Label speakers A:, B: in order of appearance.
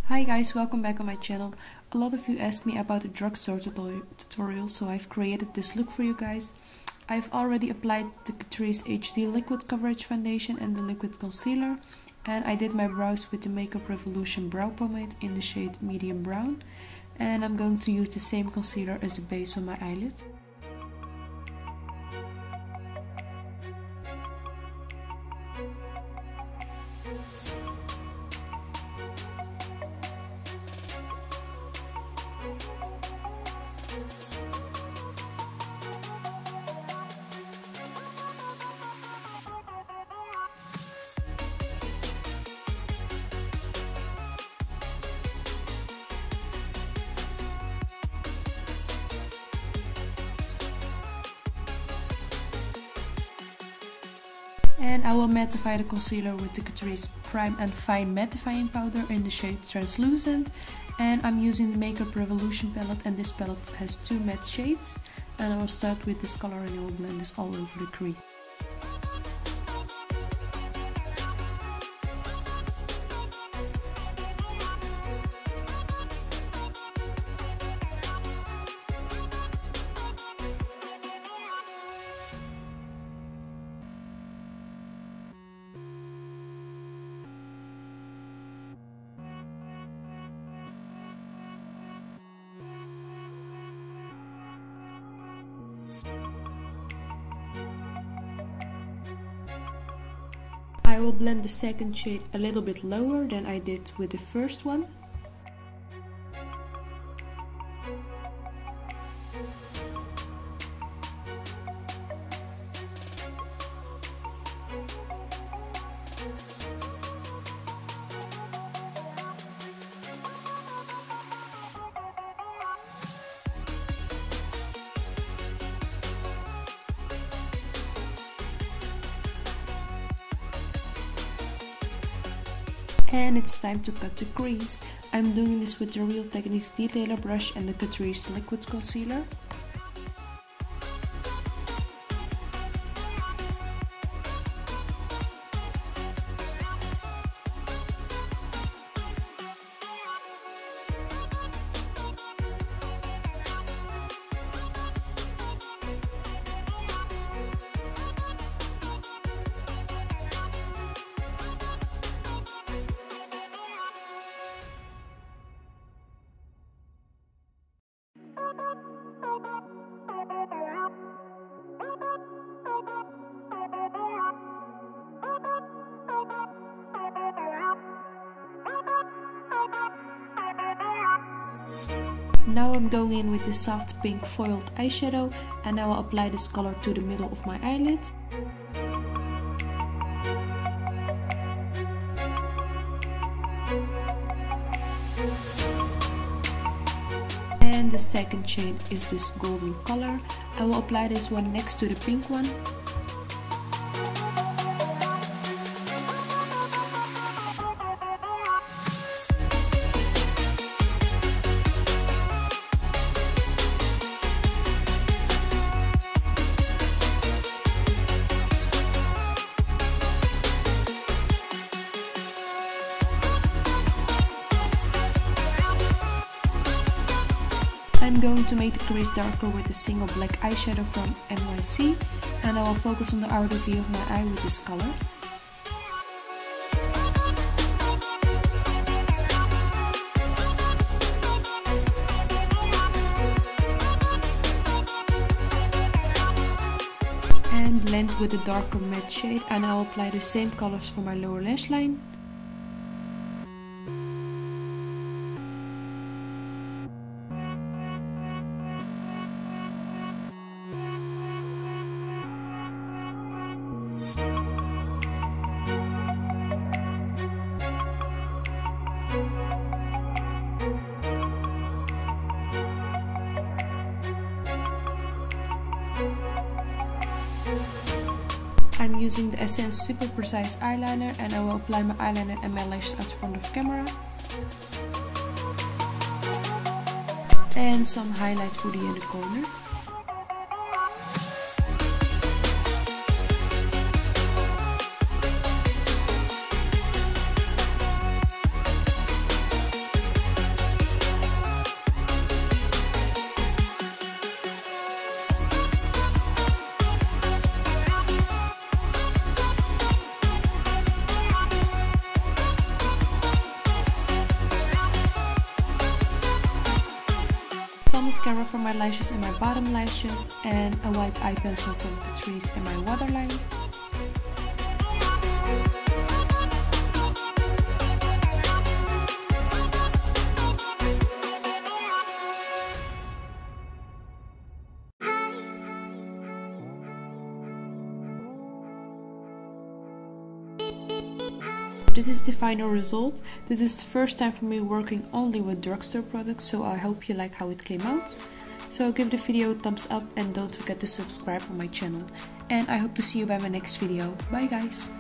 A: Hi guys, welcome back on my channel. A lot of you asked me about the drugstore tutorial, so I've created this look for you guys. I've already applied the Catrice HD Liquid Coverage Foundation and the Liquid Concealer, and I did my brows with the Makeup Revolution Brow Pomade in the shade Medium Brown, and I'm going to use the same concealer as a base on my eyelid. And I will mattify the concealer with the Catrice Prime and Fine Mattifying Powder in the shade Translucent. And I'm using the Makeup Revolution palette, and this palette has two matte shades. And I will start with this color and I will blend this all over the crease. I will blend the second shade a little bit lower than I did with the first one. And it's time to cut the crease. I'm doing this with the Real Techniques detailer brush and the Catrice liquid concealer. Now I'm going in with the soft pink foiled eyeshadow, and I will apply this color to the middle of my eyelid. And the second shade is this golden color. I will apply this one next to the pink one. I'm going to make the crease darker with a single black eyeshadow from NYC, and I will focus on the outer V of my eye with this color. And blend with a darker matte shade, and I will apply the same colors for my lower lash line. I'm using the Essence Super Precise Eyeliner, and I will apply my eyeliner and my lashes at the front of camera. And some highlight for the inner corner. mascara for my lashes and my bottom lashes, and a white eye pencil from Catrice in my waterline. This is the final result. This is the first time for me working only with drugstore products, so I hope you like how it came out. So give the video a thumbs up and don't forget to subscribe on my channel. And I hope to see you by my next video. Bye guys!